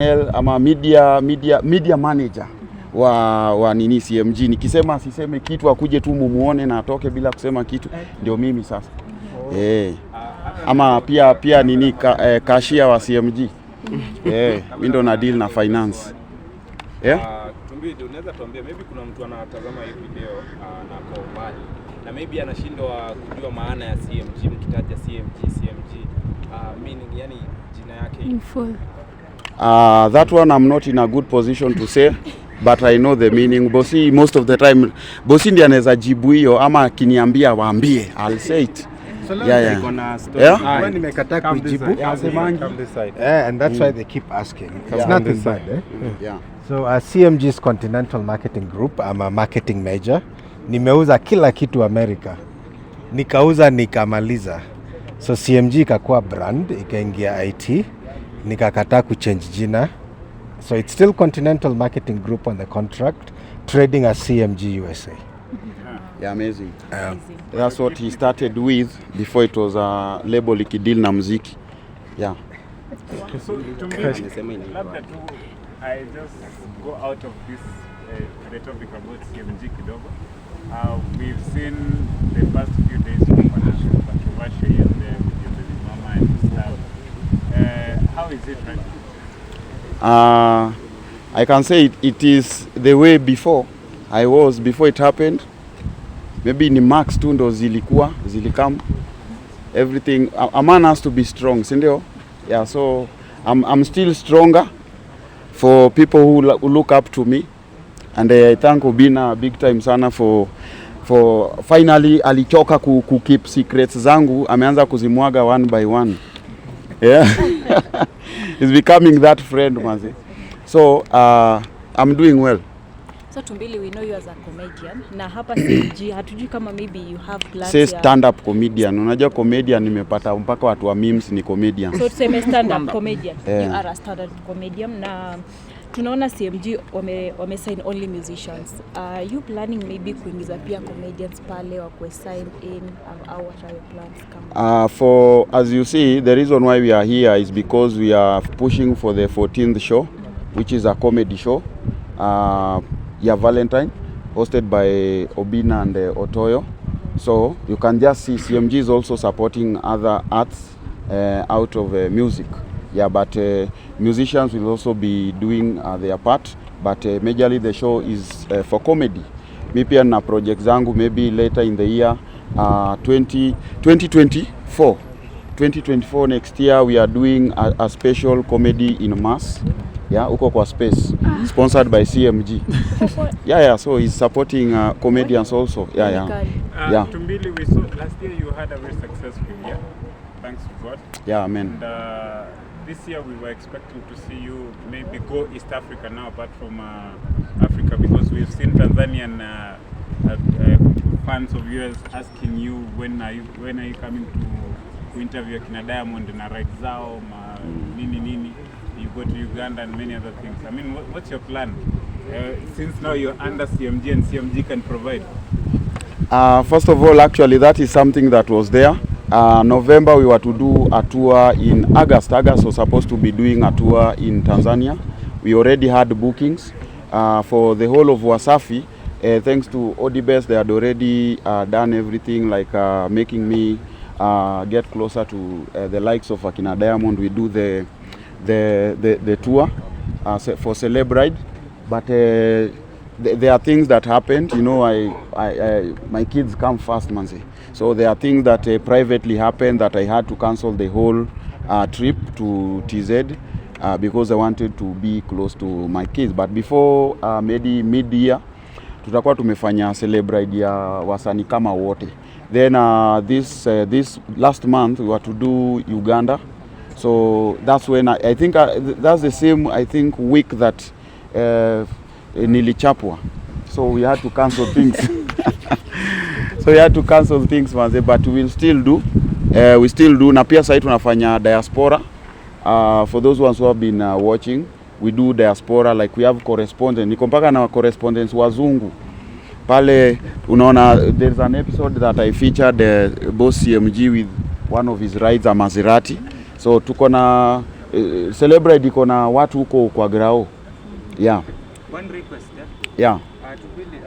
ama media manager wa nini CMG. Nikisema asiseme kitu akuje tu mumuone na atoke bila kusema kitu, ndio mimi sasa. Ama pia nini cashier wa CMG. Mimi ndo na deal na finance. Tumbili, unaweza tuambia maybe kuna mtu anatazama hii video na kwa mbali na maybe anashindwa kujua maana ya CMG, mkitaja CMG meaning, yani jina yake in full. That one I'm not in a good position to say, but I know the meaning. Bosi most of the time bosi ndiye anaweza jibu hiyo, ama akiniambia waambie I'll say it. When nimekataa kujibu, and that's why they keep asking. It's not inside. So CMG's Continental Marketing Group, I'm a marketing major. Nimeuza kila kitu America. Nikauza nikamaliza. So CMG ikakuwa brand, ikaingia IT. Nikakataa kuchange jina. So it's still Continental Marketing Group on the contract, trading as CMG USA. Yeah, amazing. That's what he started with before it was a label ikideal na muziki. Yeah. So I just go out of this the topic about CMG kidogo. We've seen the past few days controversy and the mama and stuff. How is it right now? I can say it is the way before it happened. Maybe ni max tu ndo zilikam. Everything, a man has to be strong, si ndio? Yeah, so I'm still stronger for people who look up to me, and I thank Obinna big time sana for finally alichoka ku keep secrets zangu, ameanza kuzimwaga one by one. Yeah. He's becoming that friend manzi. So I'm doing well. So 2MBILI, we know you as a comedian. Na hapa CMG hatujui kama maybe you have plans. Say stand up comedian. Unajua comedian nimepata mpaka watu wa memes ni comedian. So tuseme stand up comedian. You are a stand up comedian, na tunaona CMG wame sign only musicians. Are you planning maybe kuingiza pia comedians pale wa ku sign in, or what are your plans kama? For as you see, the reason why we are here is because we are pushing for the 14th show, which is a comedy show. Valentine, hosted by Obinna and Otoyo. So you can just see CMG is also supporting other arts out of music. Yeah, but musicians will also be doing their part. But majorly the show is for comedy. Mi pia na project zangu maybe later in the year 2024. 2024 next year we are doing a special comedy in mass. Yeah, uko kwa space, sponsored by CMG. So he's supporting comedians also. 2MBILI, we saw last year you had a very successful year, thanks to God. Yeah, amen. And this year we were expecting to see you maybe go East Africa now, apart from Africa, because we've seen Tanzanian fans of yours asking you when are you coming to interview kina Diamond na right zao nini. You go to Uganda and many other things. I mean, what's your plan? Since now you're under CMG and CMG can provide. First of all, actually, that is something that was there. November, we were to do a tour in August. August was supposed to be doing a tour in Tanzania. We already had bookings for the whole of Wasafi. Thanks to Odibes, they had already done everything, like making me get closer to the likes of Akina Diamond. We do the tour for Celebrate, but there are things that happened. You know, I my kids come first, manzi. So there are things that privately happened that I had to cancel the whole trip to TZ because I wanted to be close to my kids. But before maybe mid-year tutakuwa tumefanya Celebrate ya wasanii kama wote. Then this last month we were to do Uganda. So that's when I think that's the same week that nilichapwa. So we had to cancel things. Manze, but we still do. Na pia sasa tunafanya diaspora. For those ones who have been watching, we do diaspora, like we have correspondents. Niko mpaka na correspondents wazungu. Pale unaona there's an episode that I featured boss CMG with one of his rides, a Maserati. So tuko na Celebrate iko na watu huko kwa grao. Yeah. One request, Yeah. 2MBILI,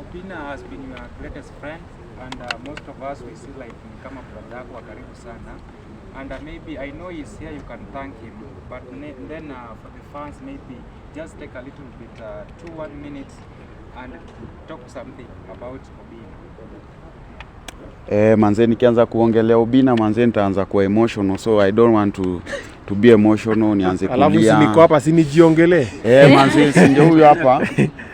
Obinna has been your greatest friend, and most of us we see like kama brother yako wa karibu sana, and maybe I know he's here, you can thank him, but then for the fans maybe just take a little bit 1 minute and talk something about Obinna. Manze nikianza kuongelea Obinna manze nitaanza kuwa emotional, so I don't want to be emotional, nianze kulia. Alafu si niko hapa si nijiongelee. Manze si ndio huyu hapa.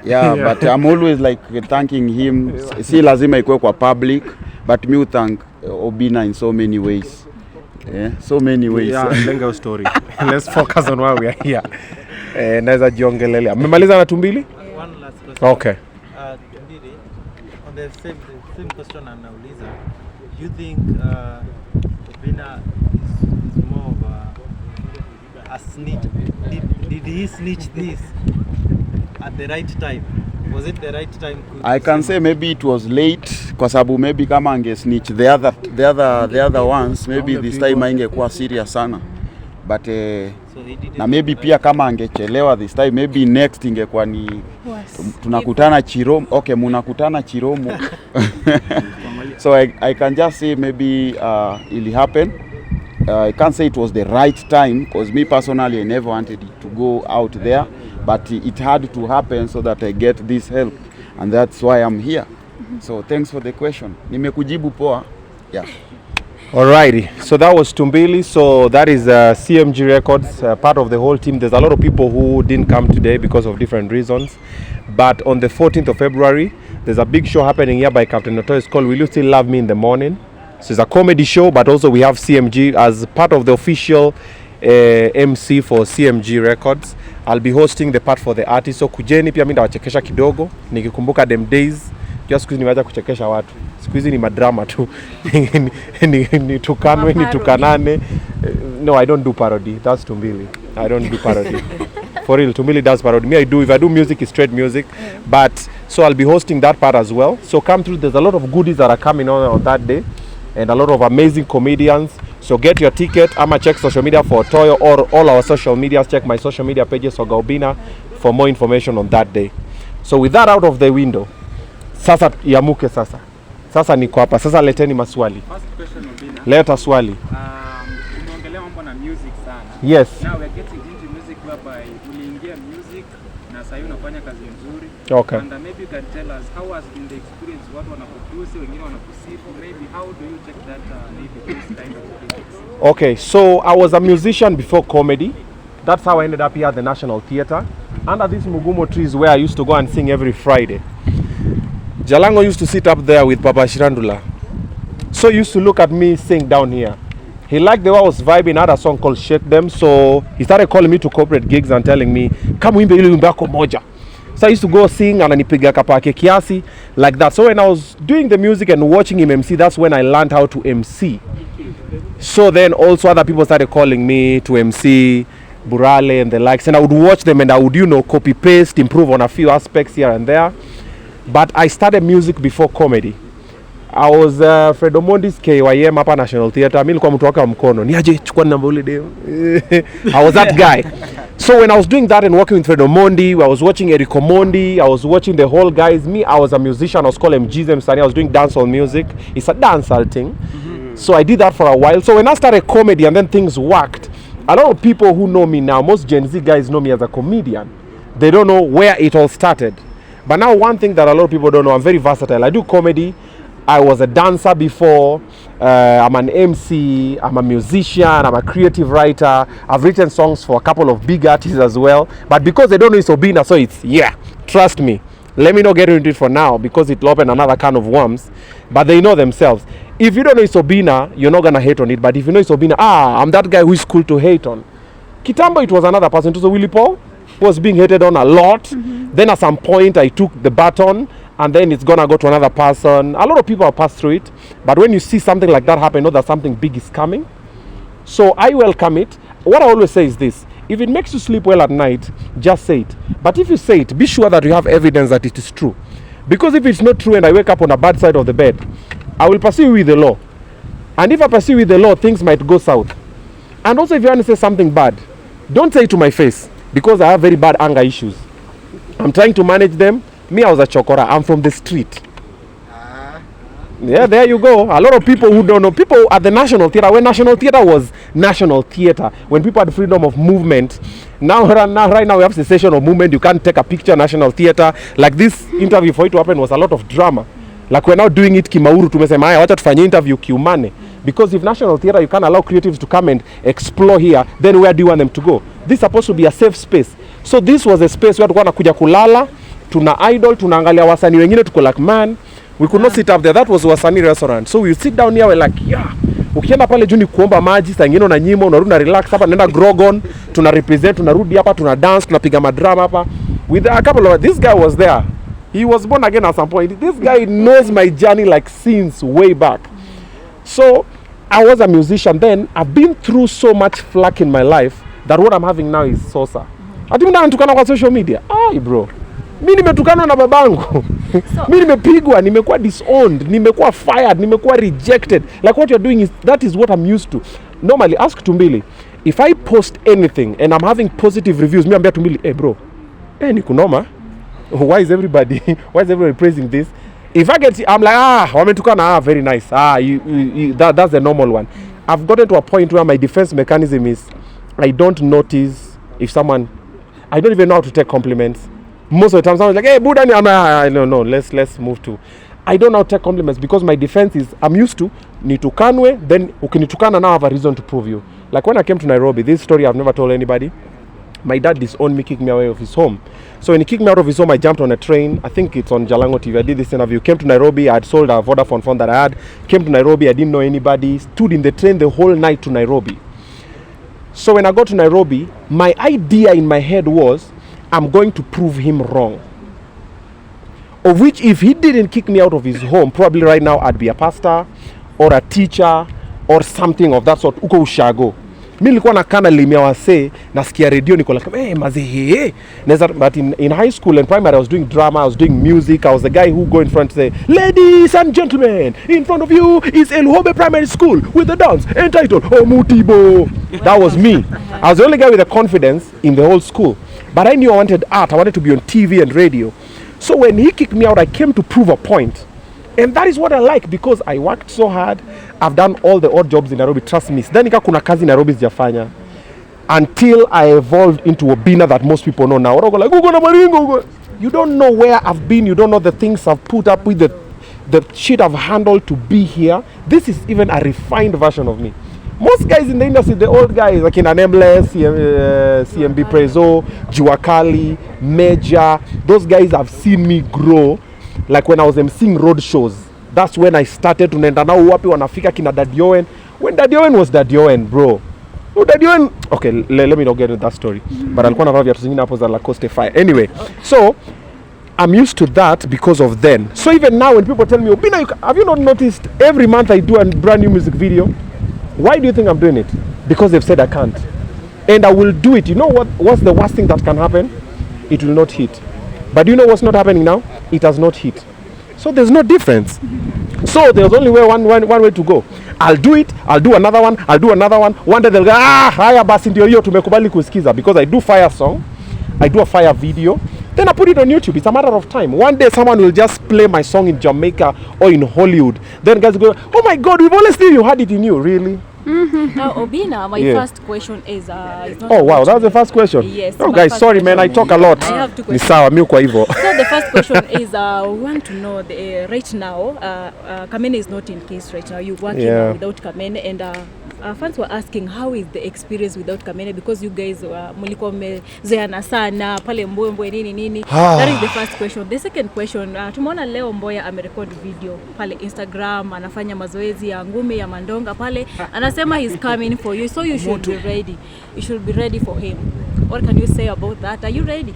Yeah, but I'm always like thanking him. Si lazima ikuwe kwa public, but me thank Obinna in so many ways. So many ways. Yeah, lenga story. Let's focus on why we are here. Naweza jiongelelea. Mmemaliza na 2MBILI? One last question. Okay. 2MBILI, on the same question anauliza, do you think Obinna is more of a snitch? Did he snitch this at the right time? Was it the right time? I can say maybe it was late kwa sababu maybe kama ange snitch the other ones maybe this time ingekuwa serious sana, but na maybe pia kama angechelewa this time maybe next ingekuwa ni tunakutana Chiromo. Okay, munakutana Chiromo. So I can just say maybe it happened. I can't say it was the right time because me personally I never wanted it to go out there, but it had to happen so that I get this help, and that's why I'm here. So thanks for the question. Nimekujibu poa. Yeah. Alrighty, so that was 2MBILI. So that is CMG Records, part of the whole team. There's a lot of people who didn't come today because of different reasons, but on the 14th of February there's a big show happening here by Captain Otto. It's called Will You Still Love Me in the Morning. So it's a comedy show, but also we have CMG as part of the official MC for CMG Records. I'll be hosting the part for the artist. So kujeni pia mimi ndawachekesha kidogo nikikumbuka them days. Just siku hizi nimeacha kuchekesha watu. Siku hizi ni madrama tu. Ni tukanane. No, I don't do parody. That's 2MBILI. I don't do parody. For real, 2MBILI does parody. Me, if I do music, it's straight music. But so I'll be hosting that part as well. So come through. There's a lot of goodies that are coming on that day, and a lot of amazing comedians. So get your ticket. I'ma check social media for Toyo or all our social medias. Check my social media pages for Obinna for more information on that day. So with that out of the window, sasa yamuke sasa. Sasa niko hapa. Sasa leteni maswali. First question, Obinna. Leta swali. Unaongelea mambo na music sana. Yes. Now we're getting into music whereby uliingia music na sasa unafanya kazi nzuri. Okay. And maybe you can tell us how has been the experience, watu wanakutusi, wengine wanakusifu, maybe how do you check that maybe this kind of things? Okay, so I was a musician before comedy. That's how I ended up here at the National Theatre. Under these mugumo trees where I used to go and sing every Friday. Jalango used to sit up there with Papa Shirandula. So he used to look at me sing down here. He liked the way I was vibing. I had a song called Shake Them. So he started calling me to corporate gigs and telling me, come uimbe ile wimbo yako moja. So I used to go sing and anipiga kapake kiasi like that. So when I was doing the music and watching him MC, that's when I learned how to MC. So then also other people started calling me to MC, Burale and the likes, and I would watch them and I would, copy paste, improve on a few aspects here and there. But I started music before comedy. I was Fredo Mondi's KYM hapa National Theatre. Mimi nilikuwa mtu wake wa mkono. Niaje chukua namba ule deo. I was that guy. So when I was doing that and working with Fredo Mondi, I was watching Erico Mondi, I was watching the whole guys. Me, I was a musician. I was called MGZM Sani. I was doing dancehall music. It's a dancehall thing. So I did that for a while. So when I started comedy and then things worked, a lot of people who know me now, most Gen Z guys know me as a comedian. They don't know where it all started. But now one thing that a lot of people don't know, I'm very versatile. I do comedy. I was a dancer before. I'm an MC. I'm a musician. I'm a creative writer. I've written songs for a couple of big artists as well. But because they don't know it's Obinna, so it's, trust me. Let me not get into it for now because it'll open another can of worms. But they know themselves. If you don't know it's Obinna, you're not going to hate on it. But if you know it's Obinna, I'm that guy who is cool to hate on. Kitambo, it was another person. It was Willie Paul, who was being hated on a lot. Then at some point, I took the baton. And then it's gonna go to another person. A lot of people have passed through it. But when you see something like that happen, know that something big is coming. So I welcome it. What I always say is this. If it makes you sleep well at night, just say it. But if you say it, be sure that you have evidence that it is true. Because if it's not true and I wake up on a bad side of the bed, I will pursue with the law. And if I pursue with the law, things might go south. And also, if you want to say something bad, don't say it to my face, because I have very bad anger issues. I'm trying to manage them. Me, I was a chokora. I'm from the street. Yeah, there you go. A lot of people who don't know, people at the National Theatre, when National Theatre was National Theatre, when people had freedom of movement, right now we have cessation of movement. You can't take a picture National Theatre. Like this interview, for it to happen was a lot of drama. Like we're now doing it kimauru, tumesema haya wacha tufanye interview kiumane. Because if National Theatre, you can't allow creatives to come and explore here, then where do you want them to go? This is supposed to be a safe space. So this was a space where tulikuwa nakuja kulala, tuna idol, tunaangalia wasanii wengine, tuko like, man, we could not sit up there. That was wasanii restaurant. So we sit down here, we're like, yeah. Ukienda pale juu ni kuomba maji, saa ingine unanyima, unarudi na relax hapa, nenda Grogon, tuna represent, tunarudi hapa, tuna dance, tunapiga madrama hapa. With a couple of, this guy was there. He was born again at some point. This guy knows my journey like since way back. So I was a musician then. I've been through so much flack in my life that what I'm having now is sosa. Ati mimi natukana kwa social media. Ai bro. Mimi nimetukana na babangu. Mimi nimepigwa, nimekuwa disowned, nimekuwa fired, nimekuwa rejected. Like what you're doing is, that is what I'm used to. Normally, ask 2MBILI. If I post anything and I'm having positive reviews, me ambia 2MBILI, hey bro, ni kunoma. Why is everybody praising this? If I get, I'm like, wametukana, very nice. That's the normal one. I've gotten to a point where my defense mechanism is, I don't notice if someone, I don't even know how to take compliments. Most of the time, someone's like, hey, Buddha, no, let's move to. I don't know how to take compliments because my defense is, I'm used to, nitukanwe, then ukinitukana now I have a reason to prove you. Like when I came to Nairobi, this story I've never told anybody. My dad disowned me, kicked me away of his home. So when he kicked me out of his home, I jumped on a train. I think it's on Jalango TV. I did this interview. Came to Nairobi. I had sold a Vodafone phone that I had. Came to Nairobi. I didn't know anybody. Stood in the train the whole night to Nairobi. So when I got to Nairobi, my idea in my head was, I'm going to prove him wrong. Of which, if he didn't kick me out of his home, probably right now I'd be a pastor or a teacher or something of that sort. Uko ushago. Mimi nilikuwa nakana limia wase, nasikia radio niko like, hey mazehe. But in high school and primary I was doing drama, I was doing music. I was the guy who go in front and say, ladies and gentlemen, in front of you is Elhobe Primary School with the dance entitled Omutibo. That was me. I was the only guy with the confidence in the whole school. But I knew I wanted art. I wanted to be on TV and radio. So when he kicked me out, I came to prove a point. And that is what I like because I worked so hard. I've done all the odd jobs in Nairobi. Trust me. Then nika kuna kazi Nairobi sijafanya until I evolved into Obinna that most people know now. Like, you don't know where I've been. You don't know the things I've put up with, the shit I've handled to be here. This is even a refined version of me. Most guys in the industry, the old guys like in Nameless, CMB Prezo, Juakali, Major, those guys have seen me grow. Like when I was emceeing road shows, that's when I started to nenda now wapi wanafika kina Daddy Owen. When Daddy Owen was Daddy Owen, bro. Oh, Daddy Owen. Okay, let me not get into that story. But alikuwa navaa viatu zingine hapo za Lacoste Fire. Anyway, so I'm used to that because of then. So even now when people tell me, Obinna, have you not noticed every month I do a brand new music video? Why do you think I'm doing it? Because they've said I can't. And I will do it. You know what's the worst thing that can happen? It will not hit. But do you know what's not happening now? It has not hit. So there's no difference. So there's only one way to go. I'll do it, I'll do another one, I'll do another one. One day they'll go, haya basi ndio hiyo tumekubali kusikiza. Because I do fire song, I do a fire video, then I put it on YouTube. It's a matter of time. One day someone will just play my song in Jamaica or in Hollywood. Then guys go, oh my God, we've always seen you had it in you, really? Now, Obinna, my first question is... oh, wow, that was the first question? Yes. Oh, guys, sorry, man, I talk a lot. I have 2 questions. Ni sawa, mi kwa hivyo. So the first question is, we want to know, right now, Kamene is not in case right now. You're working without Kamene, and fans were asking, how is the experience without Kamene? Because you guys mulikuwa mmezeana sana, pale Mbwe nini. That is the first question. The second question, tumeona leo Mboya amerecord video pale Instagram, anafanya mazoezi ya ngumi ya mandonga pale, anasema he's coming for you, so you should be ready. You should be ready for him. What can you say about that? Are you ready?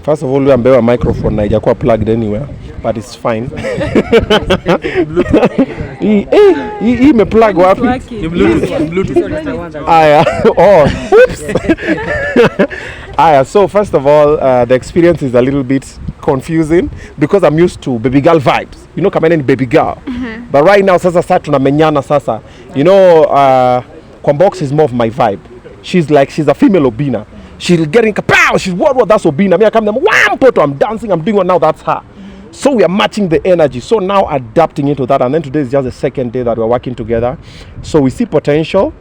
First of all, we ambewa microphone na haijakuwa plugged anywhere, but it's fine. Hii imeplug wapi? Bluetooth. Aya. Oh, oops. Aya, so first of all, the experience is a little bit confusing because I'm used to baby girl vibes. You know, Kamene ni baby girl. But right now, sasa tunamenyana sasa. You know, Kwambox is more of my vibe. She's a female Obinna. She'll get in kapow. She's what that's Obinna. Me I come them one poto. I'm dancing. I'm doing what now. That's her. So we are matching the energy. So now adapting into that. And then today is just the second day that we're working together. So we see potential.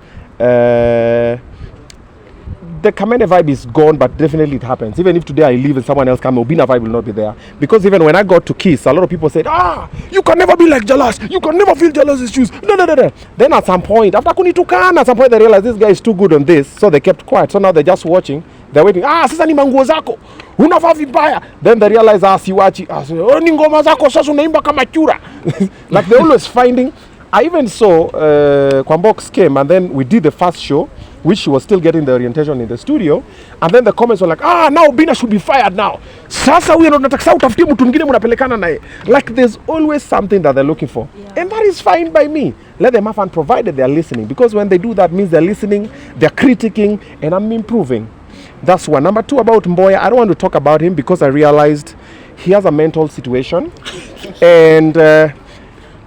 The Kamene vibe is gone, but definitely it happens. Even if today I leave and someone else comes, Obinna vibe will not be there. Because even when I got to Kiss, a lot of people said, you can never be like Jalas. You can never feel Jalas' shoes. No. Then at some point, after Kunitukan, at some point they realized this guy is too good on this. So they kept quiet. So now they're just watching. They're waiting. Sasa ni manguo zako. Unavaa vibaya. Then they realize, siwachi. Ni ngoma zako sasa unaimba kama chura. Like they're always finding. I even saw Kwambox came and then we did the first show, which she was still getting the orientation in the studio, and then the comments were like, now Obinna should be fired now. Sasa huyo ndo nataka utafutie mtu mwingine mnapelekana naye. Like there's always something that they're looking for. Yeah. And that is fine by me. Let them have fun provided they're listening, because when they do that means they're listening, they're critiquing, and I'm improving. That's one. Number two, about Mboya, I don't want to talk about him because I realized he has a mental situation and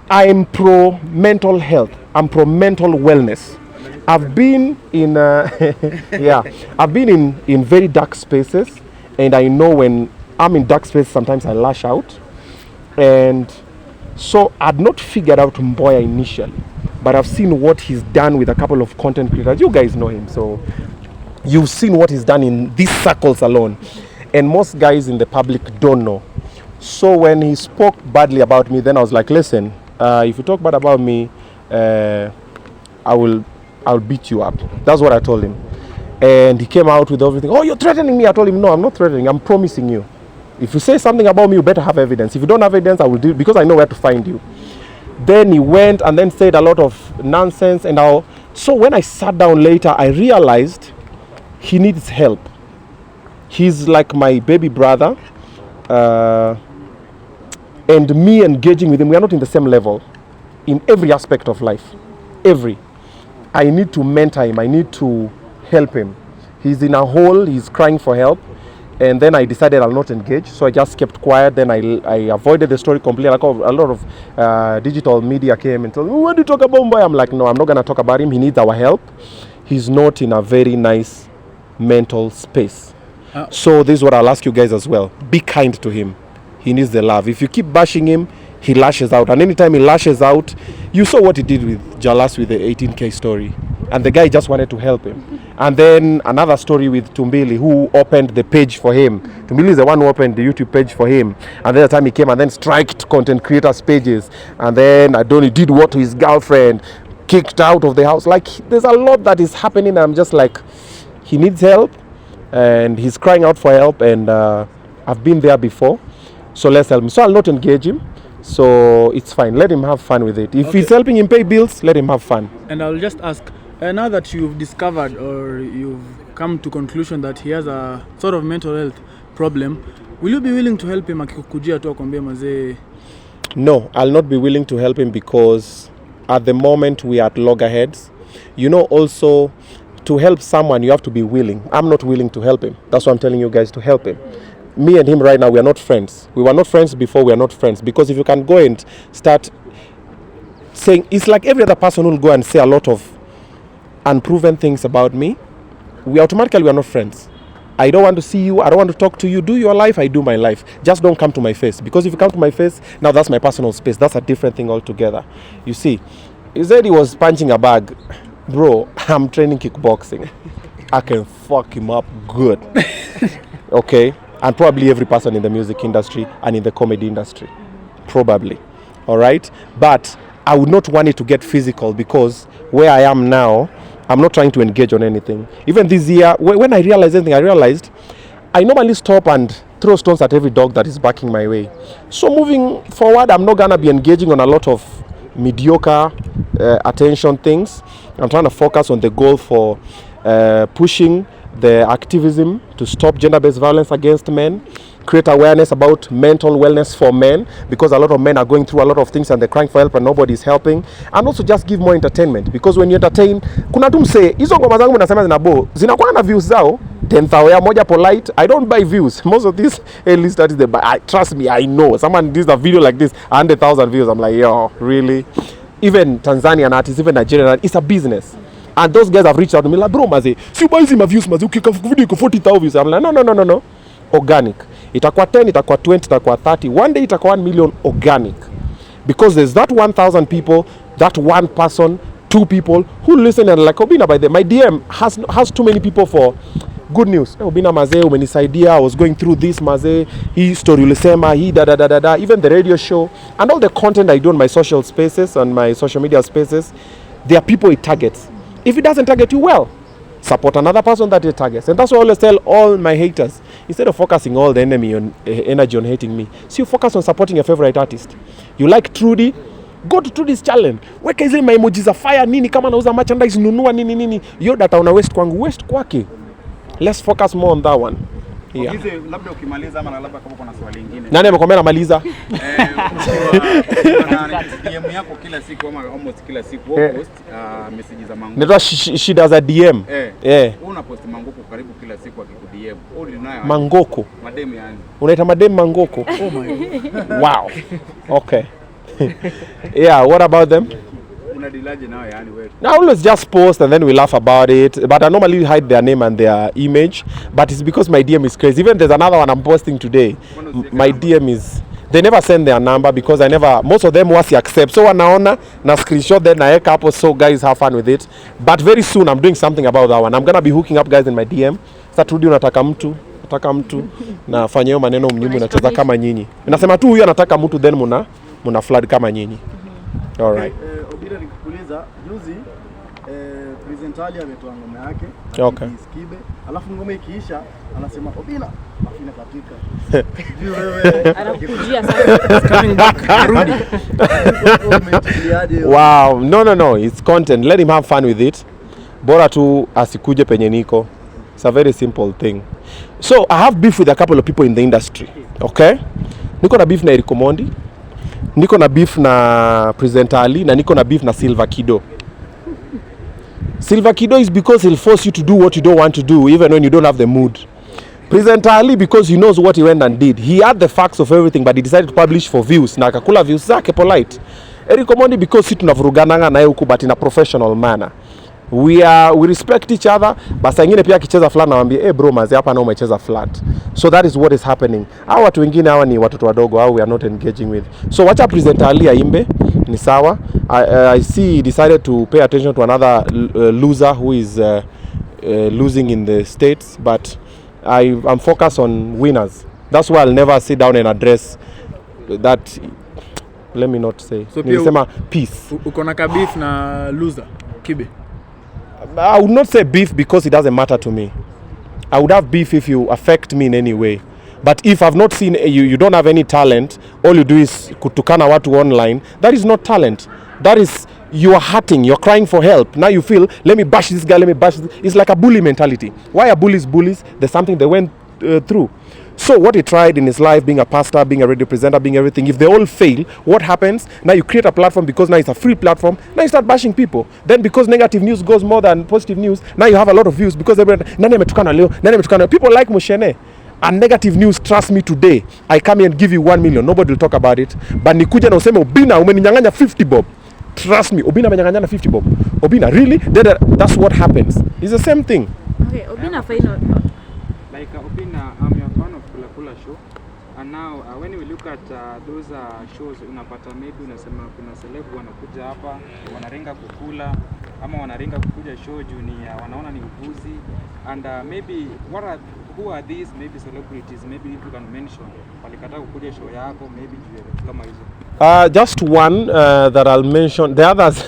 I'm pro mental health. I'm pro mental wellness. I've been in I've been in very dark spaces, and I know when I'm in dark spaces sometimes I lash out. And so I'd not figured out Mboya initially, but I've seen what he's done with a couple of content creators. You guys know him, so you've seen what he's done in these circles alone, and most guys in the public don't know. So when he spoke badly about me, then I was like, listen, if you talk bad about me, I'll beat you up. That's what I told him. And he came out with everything. Oh, you're threatening me. I told him, no, I'm not threatening. I'm promising you. If you say something about me, you better have evidence. If you don't have evidence, I will do it, because I know where to find you. Then he went and then said a lot of nonsense. And so when I sat down later, I realized he needs help. He's like my baby brother. And me engaging with him, we are not in the same level in every aspect of life. I need to mentor him. I need to help him. He's in a hole. He's crying for help. And then I decided I'll not engage. So I just kept quiet. Then I avoided the story completely. Like a lot of digital media came and told me, what do you talk about Mboya? I'm like, no, I'm not going to talk about him. He needs our help. He's not in a very nice mental space. So this is what I'll ask you guys as well. Be kind to him. He needs the love. If you keep bashing him, he lashes out. And anytime he lashes out, you saw what he did with Jalas with the 18K story. And the guy just wanted to help him. And then another story with 2MBILI, who opened the page for him. 2MBILI is the one who opened the YouTube page for him. And then the time he came and then striked content creators' pages. And then he did what to his girlfriend, kicked out of the house. Like, there's a lot that is happening. And I'm just like, he needs help. And he's crying out for help. And I've been there before. So let's help him. So I'll not engage him. So it's fine. Let him have fun with it. If he's helping him pay bills, let him have fun. And I'll just ask, now that you've discovered or you've come to conclusion that he has a sort of mental health problem, will you be willing to help him akikujia tu akwambia mazee? No, I'll not be willing to help him, because at the moment we are at loggerheads. You know, also to help someone you have to be willing. I'm not willing to help him. That's why I'm telling you guys to help him. Me and him right now, we are not friends. We were not friends before, we are not friends. Because if you can go and start saying, it's like every other person who will go and say a lot of unproven things about me, we are not friends. I don't want to see you, I don't want to talk to you. Do your life, I do my life. Just don't come to my face. Because if you come to my face, now that's my personal space. That's a different thing altogether. You see, he said he was punching a bag. Bro, I'm training kickboxing. I can fuck him up good. Okay? And probably every person in the music industry and in the comedy industry. Probably. All right? But I would not want it to get physical, because where I am now, I'm not trying to engage on anything. Even this year, when I realized anything, I realized I normally stop and throw stones at every dog that is barking my way. So moving forward, I'm not going to be engaging on a lot of mediocre attention things. I'm trying to focus on the goal for pushing the activism to stop gender-based violence against men, create awareness about mental wellness for men, because a lot of men are going through a lot of things and they're crying for help and nobody's helping, and also just give more entertainment, because when you entertain, kuna tu mse hizo ngoma zangu mnasema zinabo zinakuwa na views zao 10,000 moja polite. I don't buy views. Most of these A-list artists, they buy. Trust me, I know. Someone does a video like this, 100,000 views. I'm like, yo, really? Even Tanzanian artists, even Nigerian artists, it's a business. And those guys have reached out to me like, bro, maze, si buy my views, maze, ukika video iko 40,000 views. I'm like, no. Organic. Itakuwa 10, itakuwa 20, itakuwa 30. One day itakuwa 1 million organic. Because there's that 1,000 people, that one person, 2 people who listen and like, Obinna, by the my DM has too many people for good news. Obinna maze, umenisaidia, I was going through this maze, hii story ulisema, hii da. Even the radio show and all the content I do on my social spaces, on my social media spaces, there are people it targets. If it doesn't target you, well, support another person that it targets. And that's why I always tell all my haters, instead of focusing all the energy on hating me, so you focus on supporting your favorite artist. You like Trudy, go to Trudy's challenge. Weka hizo emojis za fire nini, kama nauza merchandise nunua nini. Yo data una waste kwangu, waste kwake. Let's focus more on that one. Yeah. Labda ukimaliza ama labda kama kuna swali lingine. Nani amekwambia namaliza? DM yako kila siku ama almost kila siku post messages za Manguko. Ndio shida za DM. Una post Manguko karibu kila siku akikudm. Mangoko. Madem yani. Unaita madem Mangoko? Oh my God. Wow. Okay. Yeah, what about them? I always just post and then we laugh about it, but I normally hide their name and their image, but it's because my DM is crazy. Even there's another one I'm posting today. My DM is, they never send their number because most of them was accept. So wanaona na screenshot then naeka hapo, so guys have fun with it. But very soon I'm doing something about that one. I'm gonna be hooking up guys in my DM. Sasa Trudy unataka mtu na fanya hiyo maneno mnyumu nacheza kama nyinyi. Nasema tu huyu anataka mtu then muna flood kama nyinyi. All right. Obinna nikuuliza juzi presentali ametoa ngoma yake okay. Skibe alafu ngoma ikiisha anasema Obinna afina katika juu wewe anakujia sasa coming back arudi. Wow, no, it's content, let him have fun with it. Bora tu asikuje penye niko. It's a very simple thing. So I have beef with a couple of people in the industry. Okay? Niko na beef na Eric Omondi, niko na beef na Presenter Ali, na niko na beef na Silver Kido. Silver Kido is because he'll force you to do what you don't want to do even when you don't have the mood. Presenter Ali because he knows what he went and did. He had the facts of everything but he decided to publish for views na akakula views zake polite. Eric Omondi because si tunavurugananga naye huku but in a professional manner. We respect each other, but saa ingine pia akicheza flat nawaambia bro mazi hapa na umecheza flat. So that is what is happening. Hawa watu wengine hawa ni watoto wadogo au we are not engaging with. So wacha Presenter Ali aimbe ni sawa. I see he decided to pay attention to another loser who is losing in the States, but I'm focused on winners. That's why I'll never sit down and address that. Let me not say. So nilisema peace. Uko na beef na loser Kibe? I would not say beef because it doesn't matter to me. I would have beef if you affect me in any way. But if I've not seen you don't have any talent, all you do is kutukana watu online, that is not talent. That is, you are hurting, you're crying for help. Now you feel, let me bash this guy, let me bash this. It's like a bully mentality. Why are bullies bullies? There's something they went through. So what he tried in his life, being a pastor, being a radio presenter, being everything, if they all fail, what happens? Now you create a platform because now it's a free platform. Now you start bashing people. Then because negative news goes more than positive news, now you have a lot of views because nani ametukana leo. People like Mushene. And negative news, trust me today, I come here and give you 1 million. Nobody will talk about it. But nikuja na useme Obinna umeninyang'anya 50 bob. Trust me, Obinna amenyang'anya 50 bob. Obinna, really? That's what happens. It's the same thing. Okay, Obinna final. Like Obinna, I'm your fan of Kula Show, and now when we look at those shows, unapata maybe unasema kuna celeb wanakuja hapa wanarenga kukula ama wanarenga kukuja show juu ni wanaona ni upuzi, and maybe who are these maybe celebrities, maybe if you can mention walikataa kukuja show yako maybe juu kama hizo? Just one that I'll mention. The others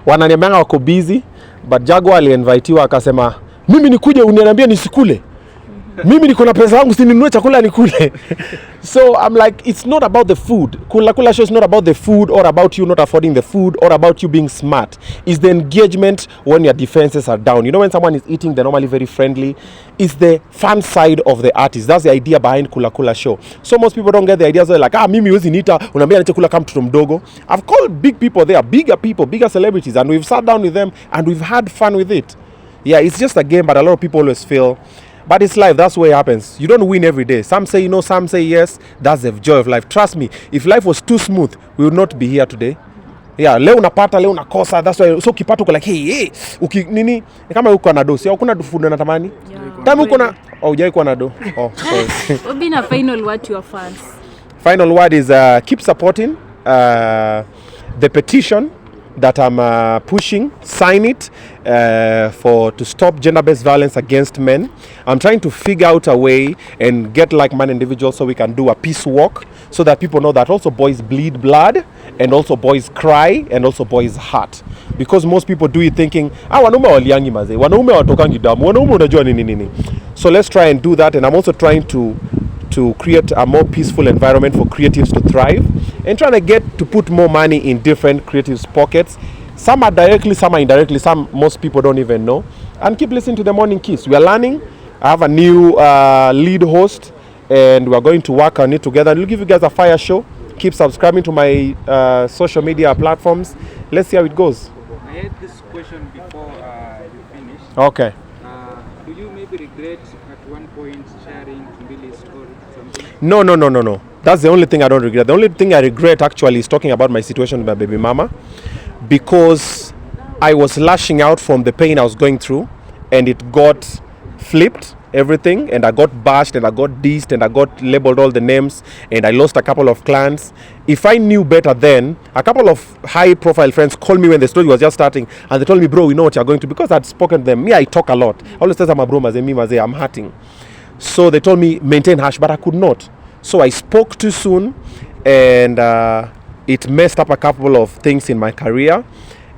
wananiambia wako busy, but Jago aliinvitiwa akasema mimi nikuje uniambia nisikule. Mimi niko na pesa yangu sininunue chakula nikule. So I'm like, it's not about the food. Kula show is not about the food or about you not affording the food or about you being smart. It's the engagement when your defenses are down. You know, when someone is eating, they're normally very friendly. It's the fun side of the artist. That's the idea behind Kula Show. So most people don't get the idea. So they're like, mimi wezi nita, unambia niche kula kama mtoto mdogo. I've called big people there, bigger people, bigger celebrities, and we've sat down with them and we've had fun with it. Yeah, it's just a game, but a lot of people always feel. But it's life, that's where it happens. You don't win every day. Some say no, some say yes. That's the joy of life. Trust me, if life was too smooth, we would not be here today. Yeah, leo unapata, leo unakosa. That's why so ukipata uko like hey, nini kama uko na dosi au kuna food unatamani? Tamu uko na hujai kuwa na do. Oh, sorry. Obinna, final word to your fans. Final word is keep supporting the petition that I'm pushing. Sign it to stop gender-based violence against men. I'm trying to figure out a way and get like-minded individuals so we can do a peace walk so that people know that also boys bleed blood and also boys cry and also boys hurt. Because most people do it thinking, wanaume waliangi maze, wanaume watokangi damu, wanaume unajua nini. So let's try and do that, and I'm also trying to create a more peaceful environment for creatives to thrive and trying to get to put more money in different creatives' pockets. Some are directly, some are indirectly, some most people don't even know. And keep listening to The Morning Kiss. We are learning. I have a new lead host and we are going to work on it together. We'll give you guys a fire show. Keep subscribing to my social media platforms. Let's see how it goes. I had this question before you finish. Okay. Do you maybe regret at one point sharing 2MBILI's story? Something? No. That's the only thing I don't regret. The only thing I regret actually is talking about my situation with my baby mama, because I was lashing out from the pain I was going through and it got flipped, everything, and I got bashed and I got dissed and I got labeled all the names and I lost a couple of clients. If I knew better then, a couple of high profile friends called me when the story was just starting and they told me, bro, we know what you're going to, because I'd spoken to them. Me, I talk a lot. I always tell my bro, I'm hurting. So they told me maintain hush, but I could not. So I spoke too soon and it messed up a couple of things in my career.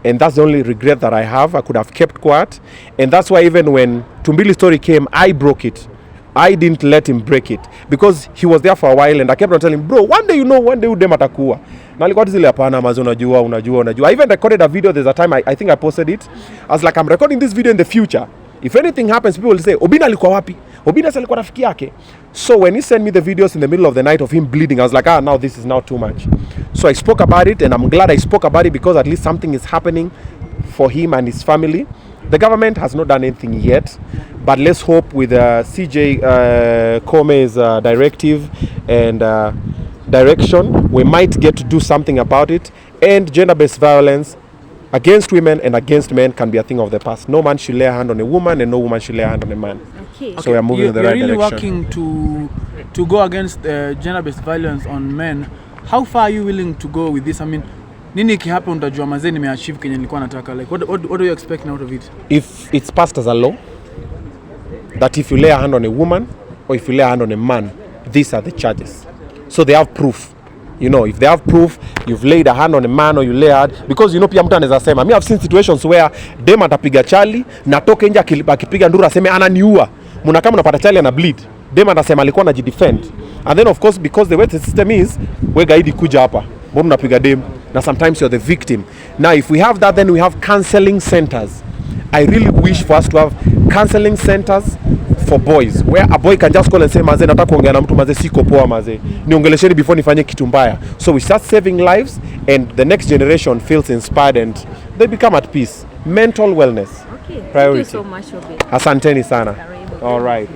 And that's the only regret that I have. I could have kept quiet. And that's why even when 2MBILI's story came, I broke it. I didn't let him break it. Because he was there for a while and I kept on telling him, bro, one day udem atakuwa. Na alikuwa zile hapana mazi unajua. I even recorded a video. There's a time I think I posted it. I was like, I'm recording this video in the future. If anything happens, people will say, Obinna alikuwa wapi? Obinna alikuwa rafiki yake. So when he sent me the videos in the middle of the night of him bleeding, I was like, now this is now too much. So I spoke about it, and I'm glad I spoke about it because at least something is happening for him and his family. The government has not done anything yet, but let's hope with CJ Kome's directive and direction, we might get to do something about it. And gender-based violence against women and against men can be a thing of the past. No man should lay a hand on a woman and no woman should lay a hand on a man. Okay. So we are moving in the right really direction. You're working to go against gender-based violence on men. How far are you willing to go with this? I mean, nini ikihapa utajua mazee nimeachieve kenye nilikuwa nataka? Like what do you expect out of it? If it's passed as a law that if you lay a hand on a woman or if you lay a hand on a man, these are the charges. So they have proof. You know, if they have proof, you've laid a hand on a man or you lay a hand, because you know pia mtu anaweza sema, me I've seen situations where dem atapiga chali na toke nje akipiga nduru aseme ananiua. Muna kama unapata chali ana bleed. Dem anasema alikuwa anajidefend. And then of course because the way the system is, we gaidi kuja hapa. Mbona unapiga dem? Na sometimes you're the victim. Now if we have that, then we have counseling centers. I really wish for us to have counseling centers for boys where a boy can just call and say maze nataka kuongea na mtu maze siko poa maze niongelesheni before nifanye kitu mbaya. So we start saving lives and the next generation feels inspired and they become at peace. Mental wellness. Okay. Priority. Thank you so much, Obinna. Asanteni sana. All right.